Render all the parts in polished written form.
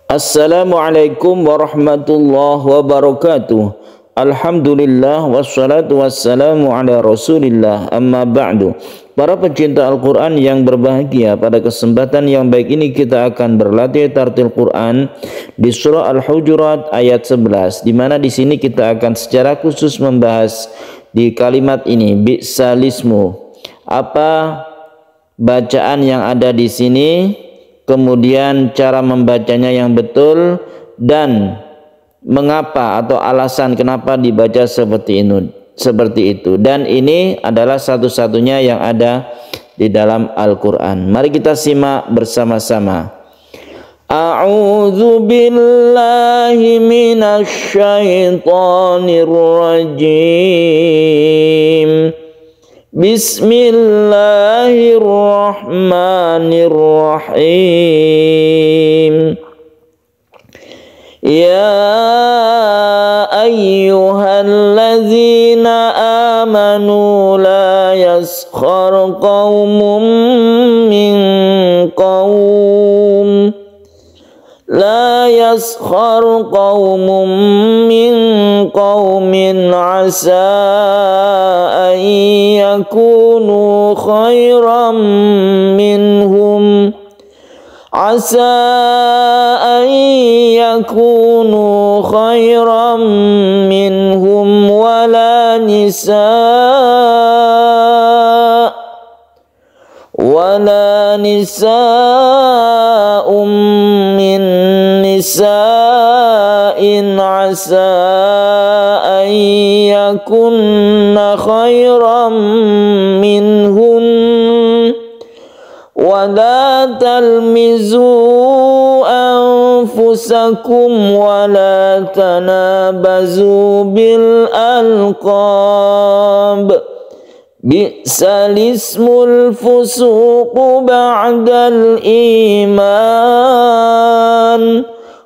Assalamualaikum warahmatullahi wabarakatuh. Alhamdulillah wassalatu wassalamu ala rasulillah, amma ba'du. Para pecinta Al-Quran yang berbahagia, pada kesempatan yang baik ini kita akan berlatih tartil Quran di surah Al-Hujurat ayat 11, di mana di sini kita akan secara khusus membahas di kalimat ini, bi'salismu. Apa bacaan yang ada di sini, kemudian cara membacanya yang betul, dan mengapa atau alasan kenapa dibaca seperti itu. Dan ini adalah satu-satunya yang ada di dalam Al-Quran. Mari kita simak bersama-sama. A'udzu billahi minasy syaithanir rajim. Bismillahirrahmanirrahim. Ya ayyuhalladzina amanu la yaskhar qaumun min qaum qaumin asa an yakunu khairan minhum wala nisa'um min nisa'in asa an yakunna khairan minhun wala talmizu anfusakum wala tanabazu bil alqab. Bi'salismul fusuqu ba'dal iman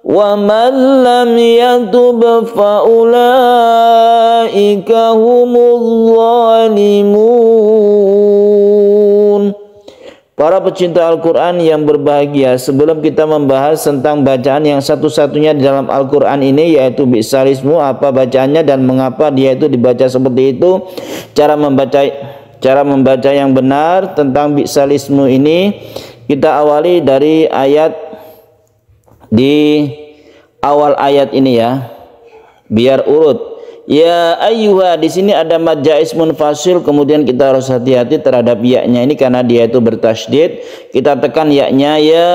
wa man lam yatub fa ulaika humuz zalimun. Para pecinta Al-Quran yang berbahagia, sebelum kita membahas tentang bacaan yang satu-satunya di dalam Al-Quran ini, yaitu bi'salismu, apa bacaannya dan mengapa dia itu dibaca seperti itu, cara membaca yang benar tentang bi'salismu ini, kita awali dari ayat di awal ayat ini ya, biar urut. Ya ayyuha, di sini ada mad jaiz munfasil, kemudian kita harus hati-hati terhadap ya-nya ini karena dia itu bertasydid. Kita tekan ya-nya, ya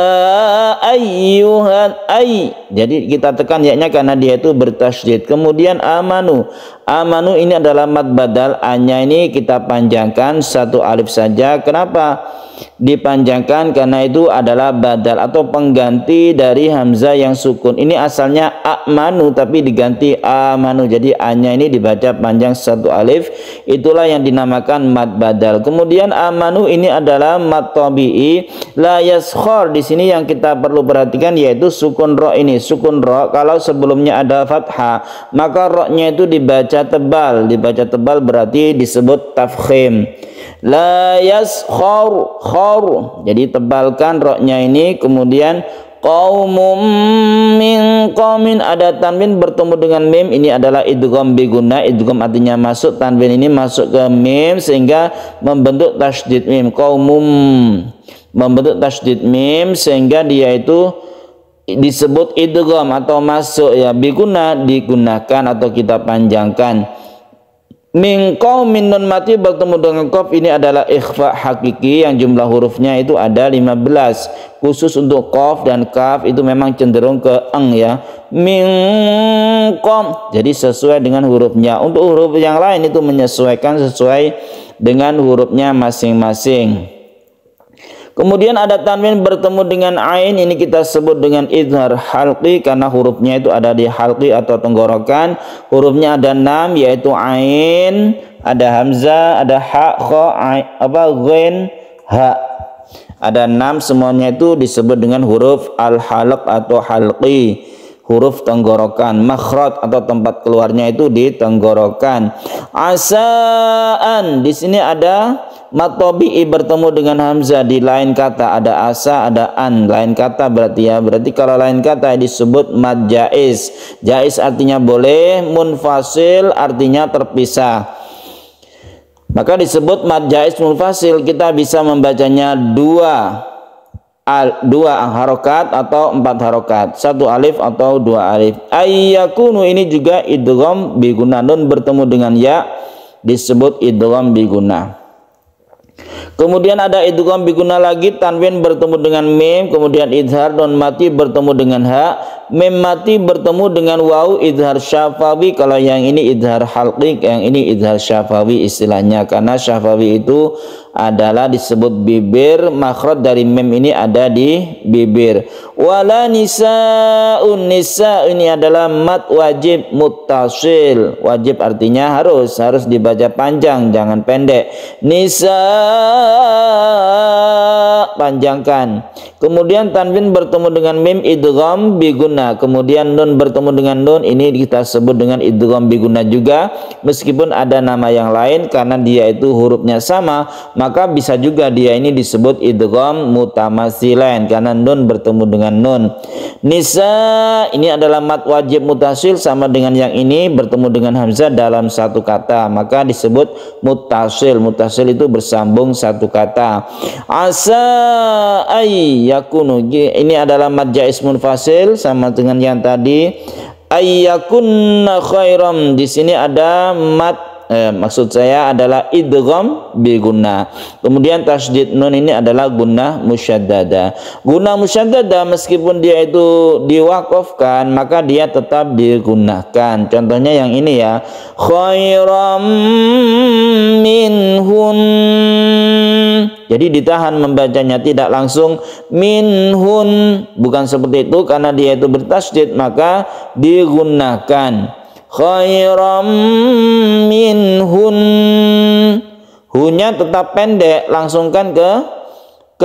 ayyuhan, jadi kita tekan ya-nya karena dia itu bertasydid. Kemudian amanu ini adalah mad badal, a-nya ini kita panjangkan satu alif saja. Kenapa dipanjangkan? Karena itu adalah badal atau pengganti dari hamzah yang sukun. Ini asalnya amanu tapi diganti amanu, jadi a-nya ini dibaca panjang satu alif, itulah yang dinamakan mad badal. Kemudian amanu ini adalah mad tabi'i, la yaskhar. Di sini yang kita perlu perhatikan yaitu sukun ro ini. Sukun ro kalau sebelumnya ada fathah, maka ro-nya itu dibaca tebal. Dibaca tebal berarti disebut tafkhim. La yaskhar, khar, jadi tebalkan ro-nya ini. Kemudian qaumum min qaumin, ada tanwin bertemu dengan mim, ini adalah idgham bi gunnah. Idgham artinya masuk, tanwin ini masuk ke mim sehingga membentuk tasydid mim. Qaumum membentuk tasydid mim sehingga dia itu disebut idgham atau masuk ya. Bi gunnah digunakan atau kita panjangkan. Min qaumin, nun mati bertemu dengan qaf, ini adalah ikhfa hakiki yang jumlah hurufnya itu ada 15. Khusus untuk qaf dan kaf itu memang cenderung ke eng ya. Min qam, jadi sesuai dengan hurufnya. Untuk huruf yang lain itu menyesuaikan sesuai dengan hurufnya masing-masing. Kemudian ada tanwin bertemu dengan ain, ini kita sebut dengan idhar halqi karena hurufnya itu ada di halqi atau tenggorokan. Hurufnya ada 6 yaitu ain, ada hamzah, ada ha, kha, ghain, ha. Ada 6, semuanya itu disebut dengan huruf al-halq atau halqi, huruf tenggorokan. Makhraj atau tempat keluarnya itu di tenggorokan. Asaan, di sini ada mat tabi'i bertemu dengan hamzah di lain kata, ada asa, ada an, lain kata berarti ya. Berarti kalau lain kata disebut mad jaiz. Jaiz artinya boleh, munfasil artinya terpisah. Maka disebut mad jaiz munfasil, kita bisa membacanya dua harokat atau 4 harokat, 1 alif atau 2 alif. Ayyakunu ini juga idgham bi gunnah, nun bertemu dengan ya disebut idgham bi gunnah. Kemudian ada idgham bi gunnah lagi, tanwin bertemu dengan mim, kemudian idhar nun mati bertemu dengan ha, mim mati bertemu dengan waw, idhar syafawi. Kalau yang ini idhar halqi, yang ini idhar syafawi istilahnya, karena syafawi itu adalah disebut bibir, makhraj dari mim ini ada di bibir. Wala nisaun, nisa ini adalah mad wajib muttasil. Wajib artinya harus dibaca panjang, jangan pendek. Nisa panjangkan. Kemudian tanwin bertemu dengan mim, idgham bi gunnah. Kemudian nun bertemu dengan nun, ini kita sebut dengan idgham bi gunnah juga, meskipun ada nama yang lain karena dia itu hurufnya sama, maka bisa juga dia ini disebut idgham mutamatsilain karena nun bertemu dengan nun. Nisa ini adalah mad wajib mutasil, sama dengan yang ini bertemu dengan hamzah dalam satu kata, maka disebut muttasil. Muttasil itu bersambung satu kata. Asa ay yakunu, ini adalah mad jaiz munfasil sama dengan yang tadi. Ayyakunna khairam, di sini ada mad maksud saya adalah idgham bi gunnah. Kemudian tasydid nun ini adalah gunnah musyaddada. Gunnah musyaddada meskipun dia itu diwaqafkan maka dia tetap digunakan. Contohnya yang ini ya, khairam minhun. Jadi ditahan membacanya, tidak langsung minhun, bukan seperti itu, karena dia itu bertasydid maka digunakan. Khairam minhun, hunya tetap pendek, langsungkan ke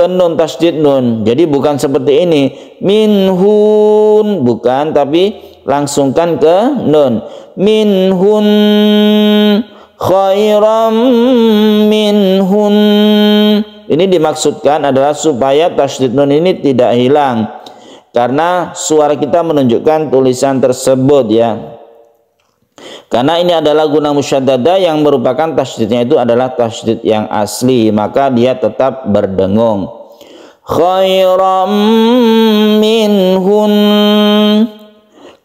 nun, tasydid nun. Jadi bukan seperti ini minhun, bukan, tapi langsungkan ke nun. Minhun khairam minhun. Ini dimaksudkan adalah supaya tasydid nun ini tidak hilang, karena suara kita menunjukkan tulisan tersebut ya. Karena ini adalah gunnah musyaddada yang merupakan tasydidnya itu adalah tasydid yang asli, maka dia tetap berdengung. Khairam minhun.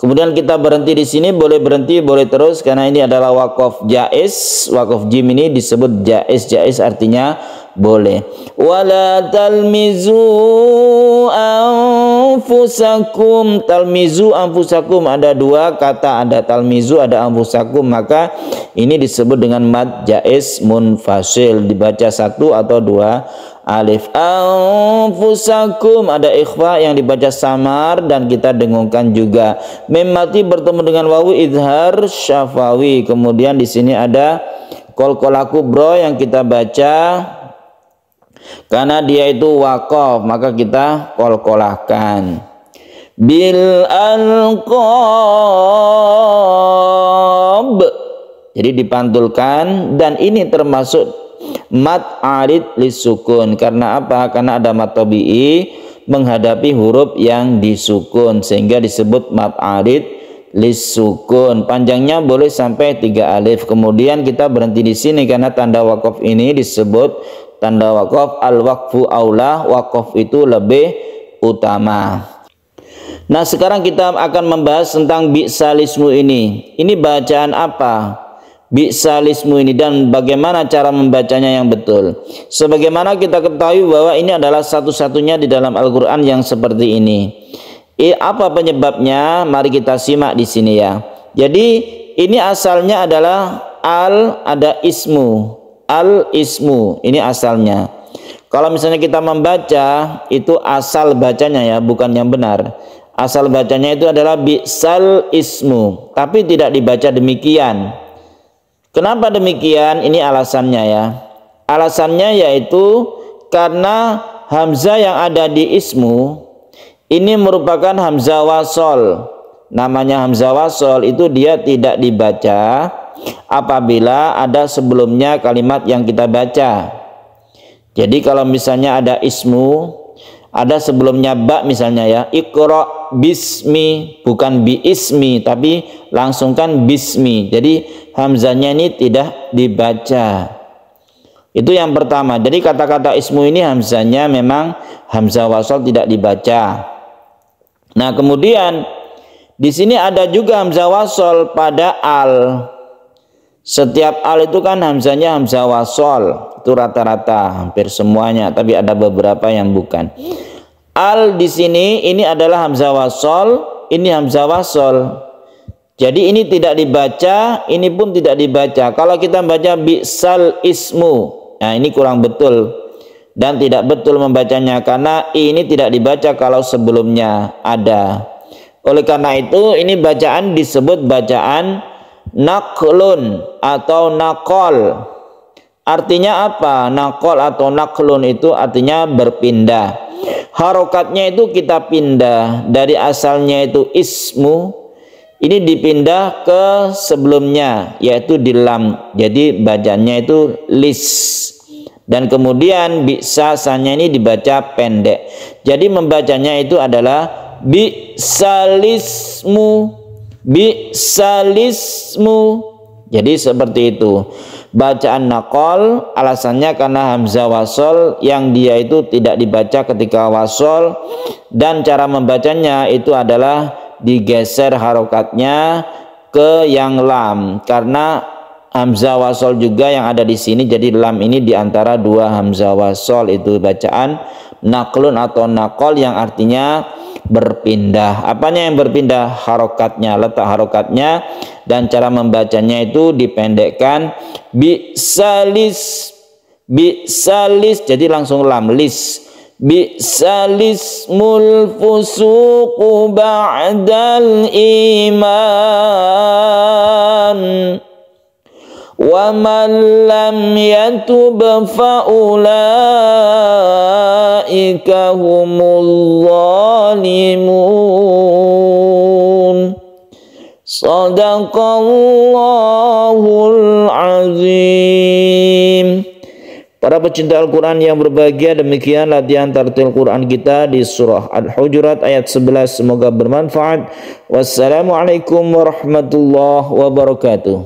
Kemudian kita berhenti di sini, boleh berhenti, boleh terus, karena ini adalah waqaf jaiz. Waqaf jim ini disebut jaiz. Jaiz artinya boleh. Wala talmizu anfusakum. Talmizu anfusakum, ada dua kata, ada talmizu, ada anfusakum, maka ini disebut dengan mad jaiz munfasil, dibaca 1 atau 2 alif. Anfusakum, ada ikhfa yang dibaca samar dan kita dengungkan juga. Mim mati bertemu dengan wawu, idhar syafawi. Kemudian di sini ada qalqalah kubra yang kita baca karena dia itu waqaf, maka kita qalqalahkan. Bil alqab, jadi dipantulkan, dan ini termasuk mad arid lisukun. Karena apa? Karena ada mad tabi'i menghadapi huruf yang disukun, sehingga disebut mad arid lisukun. Panjangnya boleh sampai 3 alif. Kemudian kita berhenti di sini karena tanda wakaf ini disebut tanda wakaf al-waqfu aula, wakaf itu lebih utama. Nah, sekarang kita akan membahas tentang bi'salismu ini. Ini bacaan apa? Bi'salismu ini, dan bagaimana cara membacanya yang betul. Sebagaimana kita ketahui bahwa ini adalah satu-satunya di dalam Al-Qur'an yang seperti ini. Apa penyebabnya? Mari kita simak di sini ya. Jadi ini asalnya adalah ada ismu. Al-ismu ini asalnya. Kalau misalnya kita membaca, itu asal bacanya ya, bukan yang benar. Asal bacanya itu adalah bi'sal ismu, tapi tidak dibaca demikian. Kenapa demikian? Ini alasannya ya. Alasannya yaitu karena hamzah yang ada di ismu ini merupakan hamzah wasol. Namanya hamzah wasol itu dia tidak dibaca apabila ada sebelumnya kalimat yang kita baca. Jadi kalau misalnya ada ismu, ada sebelumnya ba misalnya ya, Iqra bismi, bukan bi ismi tapi langsungkan bismi. Jadi hamzahnya ini tidak dibaca. Itu yang pertama. Jadi kata-kata ismu ini hamzahnya memang hamzah wasol tidak dibaca. Nah, kemudian di sini ada juga hamzah wasol pada al. Setiap al itu kan hamzahnya hamzah wasol. Itu rata-rata hampir semuanya, tapi ada beberapa yang bukan. Al di sini ini adalah hamzah wasol, ini hamzah wasol. Jadi ini tidak dibaca, ini pun tidak dibaca. Kalau kita baca bi'sal ismu, nah ini kurang betul dan tidak betul membacanya karena ini tidak dibaca kalau sebelumnya ada. Oleh karena itu ini bacaan disebut bacaan naklun atau nakol. Artinya apa? Nakol atau naklun itu artinya berpindah. Harokatnya itu kita pindah dari asalnya itu ismu, ini dipindah ke sebelumnya yaitu di lam. Jadi bacanya itu lis. Dan kemudian bi'sasanya ini dibaca pendek. Jadi membacanya itu adalah bi'salismu, bi'salismu. Jadi seperti itu. Bacaan nakol alasannya karena hamzah wasol yang dia itu tidak dibaca ketika wasol, dan cara membacanya itu adalah digeser harokatnya ke yang lam karena hamzah wasol juga yang ada di sini. Jadi lam ini diantara dua hamzah wasol, itu bacaan naklun atau nakol yang artinya berpindah. Apanya yang berpindah? Harokatnya, letak harokatnya, dan cara membacanya itu dipendekkan bi'salis, bi'salis, jadi langsung lam lis. Bi'salismul fusuqu ba'dal iman wa man lam yatub fa ulaika humul zalimun. Shadaqallahul azim. Para pecinta Al-Quran yang berbahagia, demikian latihan tartil Quran kita di surah Al-Hujurat ayat 11. Semoga bermanfaat. Wassalamualaikum warahmatullahi wabarakatuh.